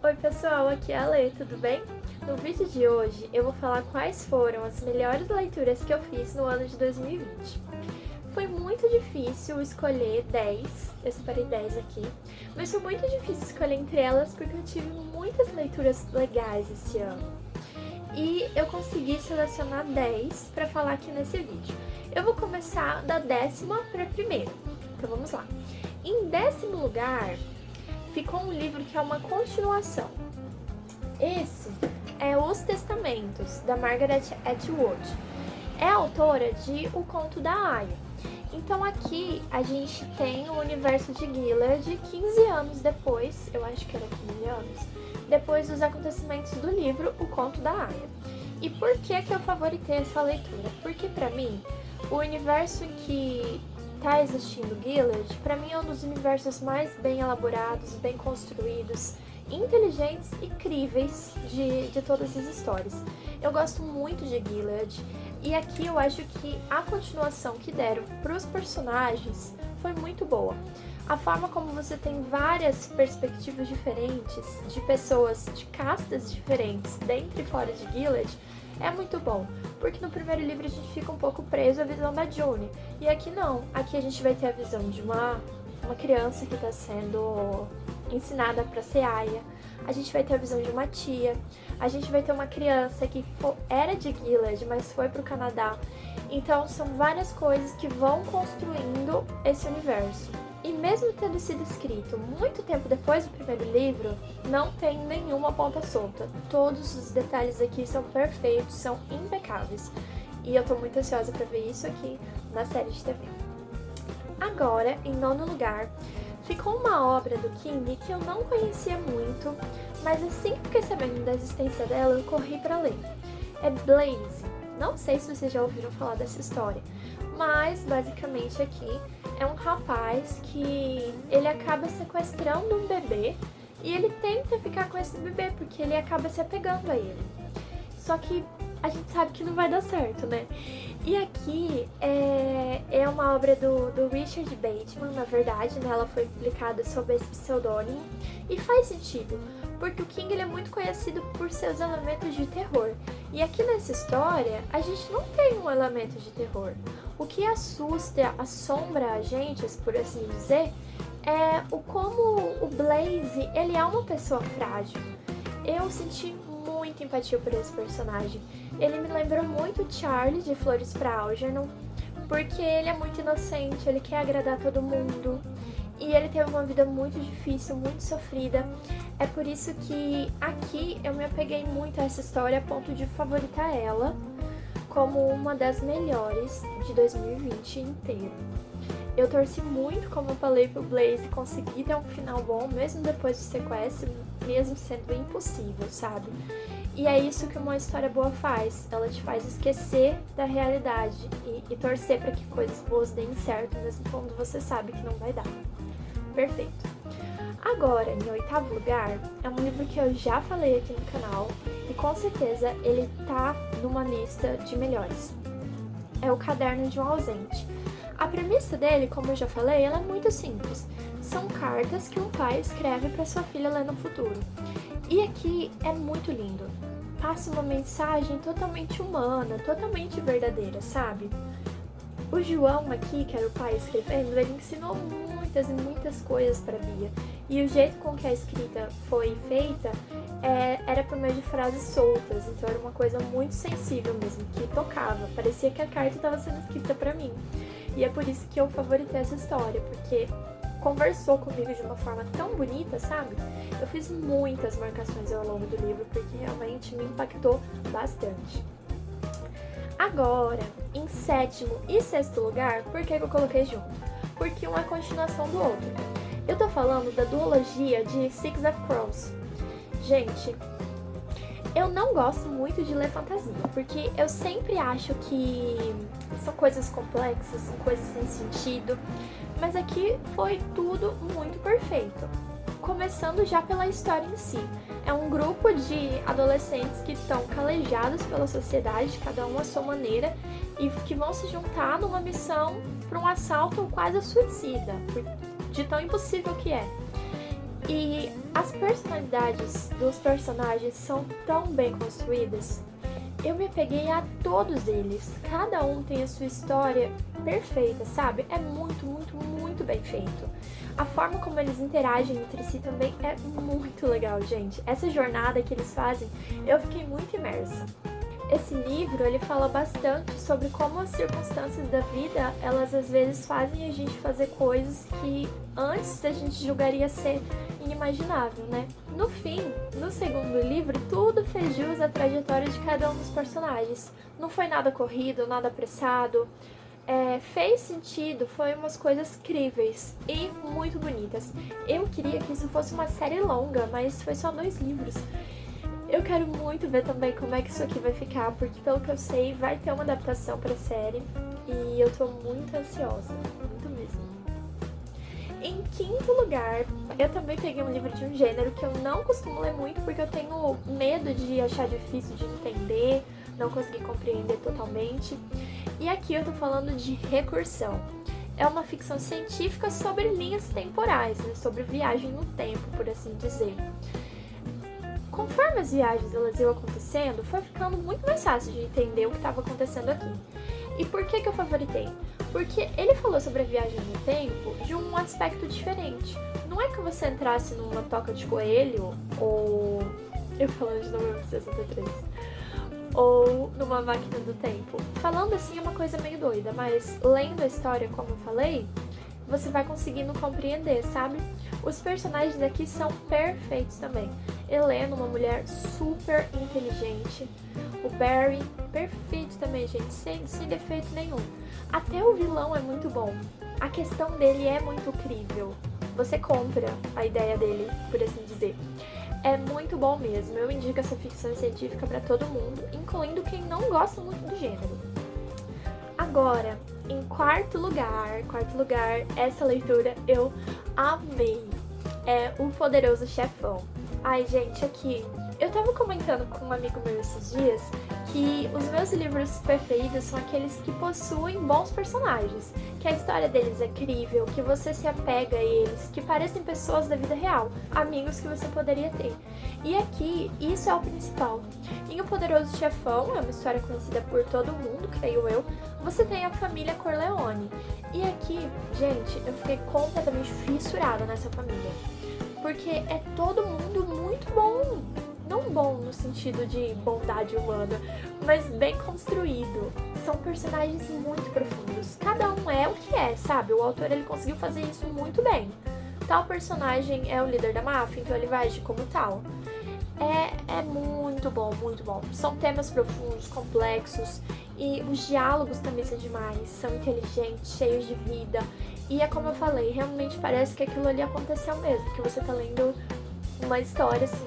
Oi pessoal, aqui é a Lê, tudo bem? No vídeo de hoje eu vou falar quais foram as melhores leituras que eu fiz no ano de 2020. Foi muito difícil escolher 10, eu separei 10 aqui, mas foi muito difícil escolher entre elas porque eu tive muitas leituras legais esse ano. E eu consegui selecionar 10 para falar aqui nesse vídeo. Eu vou começar da 10ª para a primeira, então vamos lá. Em 10º lugar, ficou um livro que é uma continuação. Esse é Os Testamentos, da Margaret Atwood. É autora de O Conto da Aia. Então aqui a gente tem o universo de Gilead 15 anos depois, eu acho que era 15 anos, depois dos acontecimentos do livro O Conto da Aia. E por que eu favoritei essa leitura? Porque pra mim, o universo que tá existindo Gilead, pra mim é um dos universos mais bem elaborados, bem construídos, inteligentes e críveis de todas as histórias. Eu gosto muito de Gilead e aqui eu acho que a continuação que deram pros personagens foi muito boa. A forma como você tem várias perspectivas diferentes, de pessoas de castas diferentes dentro e fora de Gilead, é muito bom, porque no primeiro livro a gente fica um pouco preso à visão da June, e aqui não, aqui a gente vai ter a visão de uma criança que está sendo ensinada para ser aia, a gente vai ter a visão de uma tia, a gente vai ter uma criança que era de Gilead, mas foi para o Canadá, então são várias coisas que vão construindo esse universo. E mesmo tendo sido escrito muito tempo depois do primeiro livro, não tem nenhuma ponta solta. Todos os detalhes aqui são perfeitos, são impecáveis. E eu tô muito ansiosa pra ver isso aqui na série de TV. Agora, em 9º lugar, ficou uma obra do King que eu não conhecia muito, mas assim que fiquei sabendo da existência dela, eu corri pra ler. É Blaze. Não sei se vocês já ouviram falar dessa história, mas basicamente aqui é um rapaz que ele acaba sequestrando um bebê e ele tenta ficar com esse bebê porque ele acaba se apegando a ele. Só que a gente sabe que não vai dar certo, né? E aqui é uma obra do Richard Bateman, na verdade, né? Ela foi publicada sob esse pseudônimo e faz sentido, porque o King ele é muito conhecido por seus elementos de terror. E aqui nessa história, a gente não tem um elemento de terror. O que assusta, assombra a gente, por assim dizer, é o como o Blaze, ele é uma pessoa frágil. Eu senti muita empatia por esse personagem. Ele me lembrou muito Charlie de Flores para Algernon, porque ele é muito inocente, ele quer agradar todo mundo. E ele teve uma vida muito difícil, muito sofrida. É por isso que aqui eu me apeguei muito a essa história a ponto de favoritar ela como uma das melhores de 2020 inteiro. Eu torci muito, como eu falei, pro Blaze conseguir ter um final bom, mesmo depois do sequestro, mesmo sendo impossível, sabe? E é isso que uma história boa faz, ela te faz esquecer da realidade e torcer para que coisas boas deem certo, mesmo quando você sabe que não vai dar. Perfeito. Agora, em 8º lugar, é um livro que eu já falei aqui no canal e com certeza ele tá numa lista de melhores. É O Caderno de um Ausente. A premissa dele, como eu já falei, ela é muito simples. São cartas que um pai escreve para sua filha ler no futuro. E aqui é muito lindo. Passa uma mensagem totalmente humana, totalmente verdadeira, sabe? O João aqui, que era o pai escrevendo, ele ensinou muitas e muitas coisas para Bia. E o jeito com que a escrita foi feita era por meio de frases soltas, então era uma coisa muito sensível mesmo, que tocava. Parecia que a carta estava sendo escrita para mim. E é por isso que eu favoritei essa história, porque conversou comigo de uma forma tão bonita, sabe? Eu fiz muitas marcações ao longo do livro, porque realmente me impactou bastante. Agora, em 7º e 6º lugar, por que eu coloquei junto? Porque um é a continuação do outro. Eu tô falando da duologia de Six of Crows. Gente, eu não gosto muito de ler fantasia, porque eu sempre acho que são coisas complexas, são coisas sem sentido, mas aqui foi tudo muito perfeito. Começando já pela história em si. É um grupo de adolescentes que estão calejados pela sociedade, cada um à sua maneira, e que vão se juntar numa missão para um assalto quase suicida, de tão impossível que é. E as personalidades dos personagens são tão bem construídas. Eu me apeguei a todos eles. Cada um tem a sua história perfeita, sabe? É muito, muito, muito bem feito. A forma como eles interagem entre si também é muito legal, gente. Essa jornada que eles fazem, eu fiquei muito imersa. Esse livro, ele fala bastante sobre como as circunstâncias da vida, elas às vezes fazem a gente fazer coisas que antes a gente julgaria ser inimaginável, né? No fim, no segundo livro, tudo fez jus à trajetória de cada um dos personagens. Não foi nada corrido, nada apressado. Fez sentido, foi umas coisas críveis e muito bonitas. Eu queria que isso fosse uma série longa, mas foi só 2 livros. Eu quero muito ver também como é que isso aqui vai ficar, porque pelo que eu sei, vai ter uma adaptação pra série e eu tô muito ansiosa, muito mesmo. Em quinto lugar, eu também peguei um livro de um gênero que eu não costumo ler muito, porque eu tenho medo de achar difícil de entender, não conseguir compreender totalmente. E aqui eu tô falando de Recursão. É uma ficção científica sobre linhas temporais, né? Sobre viagem no tempo, por assim dizer. Conforme as viagens elas iam acontecendo, foi ficando muito mais fácil de entender o que estava acontecendo aqui. E por que eu favoritei? Porque ele falou sobre a viagem no tempo de um aspecto diferente. Não é que você entrasse numa toca de coelho, ou... eu falando de 1963... ou numa máquina do tempo. Falando assim é uma coisa meio doida, mas lendo a história, como eu falei, você vai conseguindo compreender, sabe? Os personagens aqui são perfeitos também. Helena, uma mulher super inteligente. O Barry, perfeito também, gente, sem defeito nenhum. Até o vilão é muito bom. A questão dele é muito crível. Você compra a ideia dele, por assim dizer. É muito bom mesmo. Eu indico essa ficção científica pra todo mundo, incluindo quem não gosta muito do gênero. Agora, em quarto lugar, essa leitura eu amei. É O Poderoso Chefão. Ai, gente, aqui, eu tava comentando com um amigo meu esses dias que os meus livros preferidos são aqueles que possuem bons personagens, que a história deles é crível, que você se apega a eles, que parecem pessoas da vida real, amigos que você poderia ter. E aqui, isso é o principal. Em O Poderoso Chefão, é uma história conhecida por todo mundo, creio eu, você tem a família Corleone. E aqui, gente, eu fiquei completamente fissurada nessa família. Porque é todo mundo muito bom. Não bom no sentido de bondade humana, mas bem construído. São personagens muito profundos. Cada um é o que é, sabe? O autor ele conseguiu fazer isso muito bem. Tal personagem é o líder da máfia, então ele vai agir como tal. É muito bom, muito bom. São temas profundos, complexos, e os diálogos também são demais. São inteligentes, cheios de vida. E é como eu falei, realmente parece que aquilo ali aconteceu mesmo, que você tá lendo uma história, assim,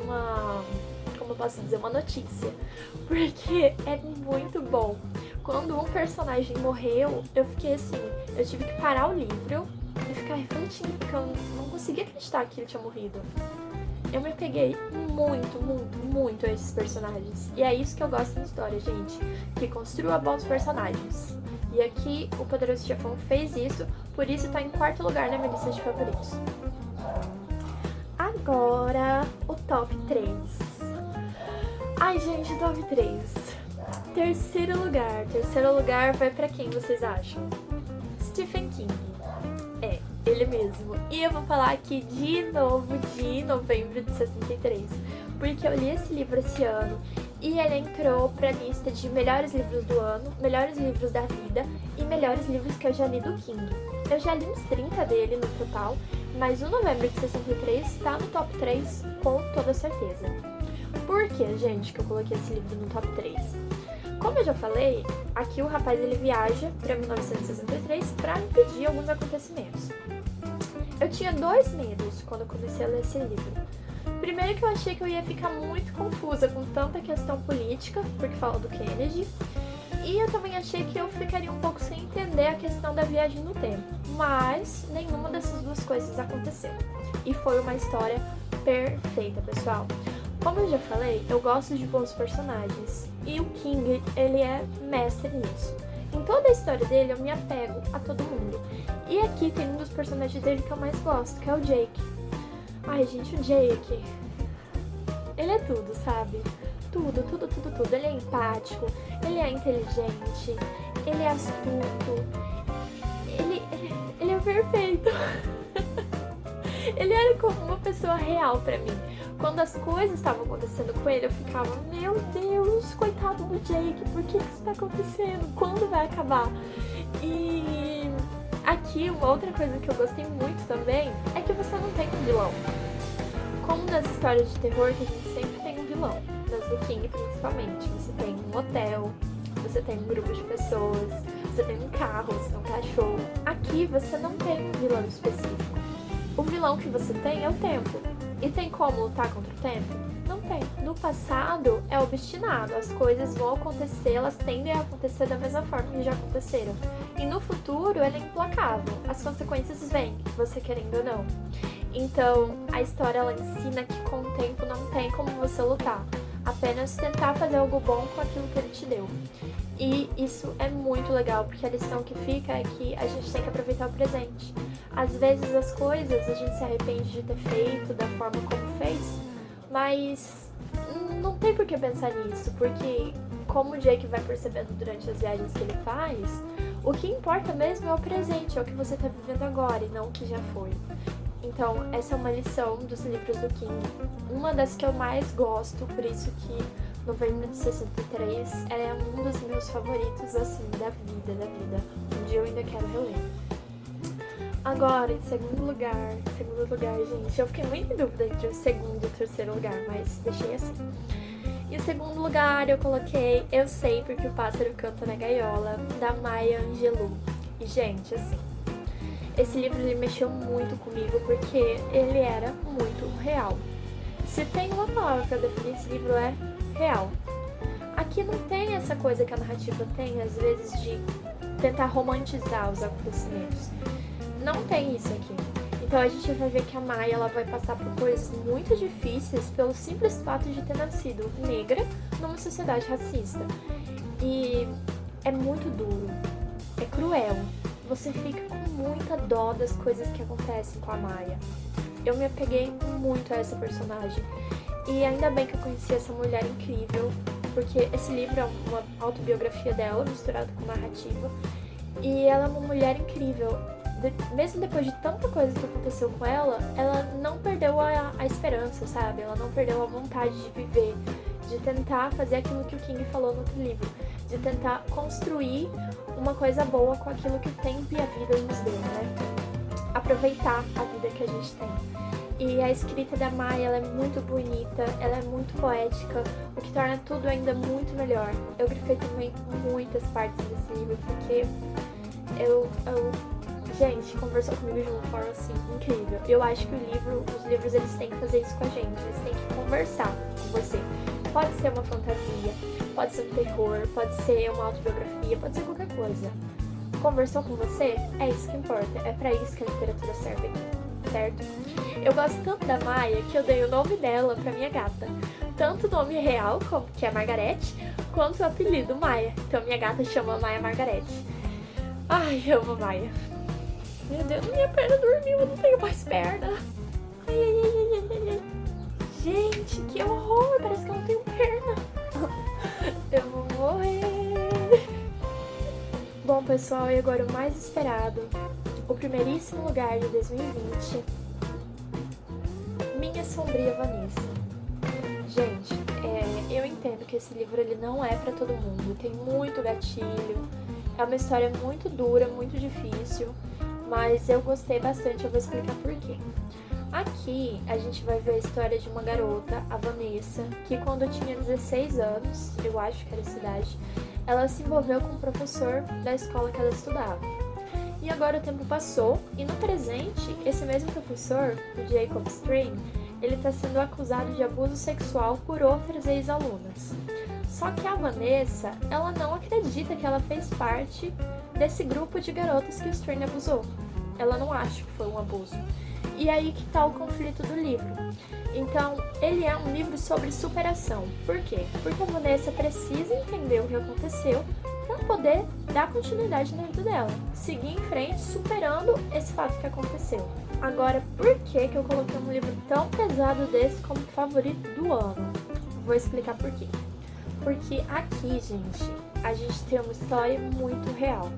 como eu posso dizer, uma notícia. Porque é muito bom. Quando um personagem morreu, eu fiquei assim, eu tive que parar o livro e ficar refletindo, porque eu não conseguia acreditar que ele tinha morrido. Eu me peguei muito, muito, muito a esses personagens. E é isso que eu gosto da história, gente. Que construa bons personagens. E aqui o Poderoso Chefão fez isso, por isso tá em quarto lugar na minha lista de favoritos. Agora, o top 3. Ai, gente, top 3. Terceiro lugar vai pra quem vocês acham? Stephen King. É, ele mesmo. E eu vou falar aqui de novo de Novembro de 63, porque eu li esse livro esse ano e ele entrou pra lista de melhores livros do ano, melhores livros da vida e melhores livros que eu já li do King. Eu já li uns 30 dele no total, mas o Novembro de 63 tá no top 3 com toda certeza. Por que, gente, que eu coloquei esse livro no top 3? Como eu já falei, aqui o rapaz ele viaja para 1963 para impedir alguns acontecimentos. Eu tinha 2 medos quando eu comecei a ler esse livro. Primeiro que eu achei que eu ia ficar muito confusa com tanta questão política, porque fala do Kennedy, e eu também achei que eu ficaria um pouco sem entender a questão da viagem no tempo. Mas nenhuma dessas duas coisas aconteceu. E foi uma história perfeita, pessoal. Como eu já falei, eu gosto de bons personagens. E o King, ele é mestre nisso. Em toda a história dele, eu me apego a todo mundo. E aqui tem um dos personagens dele que eu mais gosto, que é o Jake. Ai, gente, o Jake, ele é tudo, sabe? Tudo, tudo, tudo, tudo. Ele é empático, ele é inteligente, ele é astuto, ele é perfeito. Ele era como uma pessoa real pra mim. Quando as coisas estavam acontecendo com ele, eu ficava, meu Deus, coitado do Jake, por que isso tá acontecendo? Quando vai acabar? E aqui, uma outra coisa que eu gostei muito também é que você não tem um vilão. Como nas histórias de terror, que a gente sempre tem um vilão. Nas do King, principalmente. Você tem um hotel, você tem um grupo de pessoas, você tem um carro, você tem um cachorro. Aqui, você não tem um vilão específico. O vilão que você tem é o tempo. E tem como lutar contra o tempo? Não tem. No passado, é obstinado. As coisas vão acontecer, elas tendem a acontecer da mesma forma que já aconteceram. E no futuro, ele é implacável. As consequências vêm, você querendo ou não. Então, a história, ela ensina que com o tempo não tem como você lutar. Apenas tentar fazer algo bom com aquilo que ele te deu. E isso é muito legal, porque a lição que fica é que a gente tem que aproveitar o presente. Às vezes as coisas a gente se arrepende de ter feito da forma como fez, mas não tem por que pensar nisso, porque como o Jake vai percebendo durante as viagens que ele faz, o que importa mesmo é o presente, é o que você está vivendo agora e não o que já foi. Então, essa é uma lição dos livros do King, uma das que eu mais gosto, por isso que Novembro de 63 é um dos meus favoritos, assim, da vida. Um dia eu ainda quero reler. Agora, em segundo lugar, gente, eu fiquei muito em dúvida entre o segundo e o terceiro lugar, mas deixei assim. Em segundo lugar, eu coloquei Eu Sei Porque o Pássaro Canta na Gaiola, da Maya Angelou. E, gente, assim, esse livro ele mexeu muito comigo porque ele era muito real. Se tem uma palavra para definir esse livro é real. Aqui não tem essa coisa que a narrativa tem, às vezes, de tentar romantizar os acontecimentos. Não tem isso aqui. Então a gente vai ver que a Maya ela vai passar por coisas muito difíceis pelo simples fato de ter nascido negra numa sociedade racista. E é muito duro, é cruel. Você fica com muita dó das coisas que acontecem com a Maya. Eu me apeguei muito a essa personagem. E ainda bem que eu conheci essa mulher incrível, porque esse livro é uma autobiografia dela, misturada com narrativa. E ela é uma mulher incrível. Mesmo depois de tanta coisa que aconteceu com ela não perdeu a esperança, sabe? Ela não perdeu a vontade de viver, de tentar fazer aquilo que o King falou no outro livro, de tentar construir uma coisa boa com aquilo que o tempo e a vida nos deu, né? Aproveitar a vida que a gente tem. E a escrita da Maya, ela é muito bonita, ela é muito poética, o que torna tudo ainda muito melhor. Eu grifei também muitas partes desse livro, porque gente, conversou comigo de uma forma, assim, incrível. Eu acho que os livros, eles têm que fazer isso com a gente, eles têm que conversar com você. Pode ser uma fantasia, pode ser um terror, pode ser uma autobiografia, pode ser qualquer coisa. Conversou com você? É isso que importa, é pra isso que a literatura serve aqui, certo? Eu gosto tanto da Maya que eu dei o nome dela pra minha gata. Tanto o nome real, que é Margarete, quanto o apelido Maya. Então minha gata chama Maya Margarete. Ai, eu amo a Maya. Meu Deus, minha perna dormiu, eu não tenho mais perna. Ai. Gente, que horror, parece que eu não tenho perna. Eu vou morrer. Bom, pessoal, e agora o mais esperado, o primeiríssimo lugar de 2020, Minha Sombria Vanessa. Gente, eu entendo que esse livro ele não é pra todo mundo, tem muito gatilho, é uma história muito dura, muito difícil, mas eu gostei bastante, eu vou explicar por quê. Aqui a gente vai ver a história de uma garota, a Vanessa, que quando tinha 16 anos, eu acho que era essa idade, ela se envolveu com um professor da escola que ela estudava. E agora o tempo passou, e no presente, esse mesmo professor, o Jacob Stream, ele está sendo acusado de abuso sexual por outras ex-alunas. Só que a Vanessa, ela não acredita que ela fez parte desse grupo de garotas que o Stream abusou. Ela não acha que foi um abuso. E aí que tá o conflito do livro. Então, ele é um livro sobre superação. Por quê? Porque a Vanessa precisa entender o que aconteceu para poder dar continuidade na vida dela, seguir em frente, superando esse fato que aconteceu. Agora, por que eu coloquei um livro tão pesado desse como favorito do ano? Vou explicar por quê. Porque aqui, gente, a gente tem uma história muito real.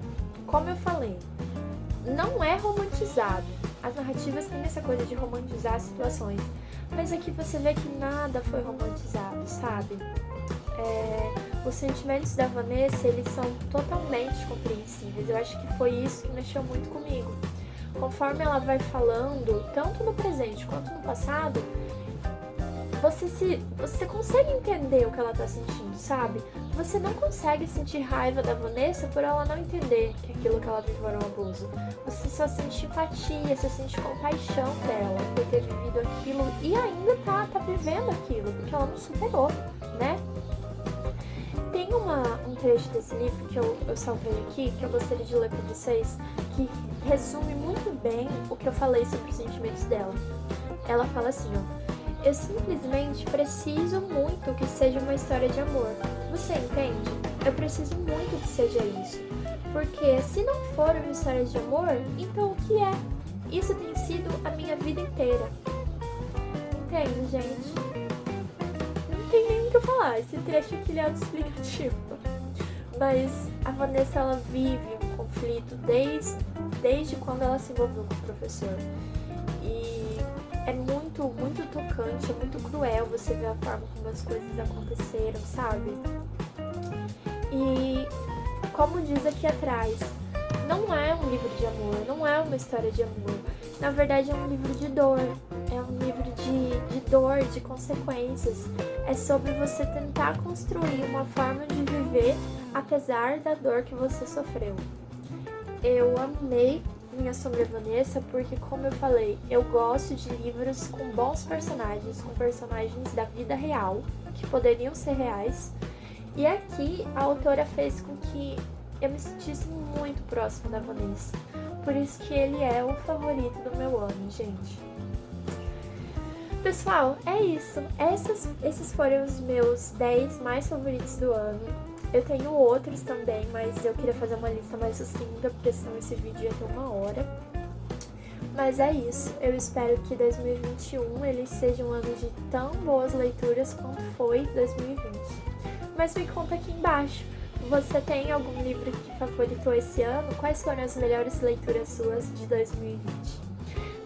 Como eu falei, não é romantizado. As narrativas têm essa coisa de romantizar as situações, mas aqui você vê que nada foi romantizado, sabe? Os sentimentos da Vanessa, eles são totalmente compreensíveis. Eu acho que foi isso que mexeu muito comigo. Conforme ela vai falando, tanto no presente quanto no passado, você consegue entender o que ela tá sentindo, sabe? Você não consegue sentir raiva da Vanessa por ela não entender que aquilo que ela viveu era um abuso. Você só sente empatia, você sente compaixão dela por ter vivido aquilo e ainda tá vivendo aquilo, porque ela não superou, né? Tem um trecho desse livro que eu salvei aqui, que eu gostaria de ler pra vocês, que resume muito bem o que eu falei sobre os sentimentos dela. Ela fala assim, ó: eu simplesmente preciso muito que seja uma história de amor. Você entende? Eu preciso muito que seja isso. Porque se não for uma história de amor, então o que é? Isso tem sido a minha vida inteira. Entende, gente? Não tem nem o que falar. Esse trecho aqui é autoexplicativo. Mas a Vanessa, ela vive um conflito desde quando ela se envolveu com o professor. E é muito, muito tocante, é muito cruel você ver a forma como as coisas aconteceram, sabe? E como diz aqui atrás, não é um livro de amor, não é uma história de amor. Na verdade é um livro de dor, é um livro de dor, de consequências. É sobre você tentar construir uma forma de viver apesar da dor que você sofreu. Eu amei Minha Sombra Vanessa porque, como eu falei, eu gosto de livros com bons personagens, com personagens da vida real, que poderiam ser reais. E aqui a autora fez com que eu me sentisse muito próxima da Vanessa. Por isso que ele é o favorito do meu ano, gente. Pessoal, é isso. Esses foram os meus 10 mais favoritos do ano. Eu tenho outros também, mas eu queria fazer uma lista mais sucinta, porque senão esse vídeo ia ter 1 hora. Mas é isso. Eu espero que 2021 ele seja um ano de tão boas leituras quanto foi 2020. Mas me conta aqui embaixo. Você tem algum livro que favoritou esse ano? Quais foram as melhores leituras suas de 2020?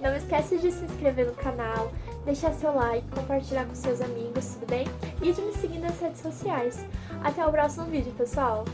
Não esquece de se inscrever no canal, deixar seu like, compartilhar com seus amigos, tudo bem? E de me seguir nas redes sociais. Até o próximo vídeo, pessoal!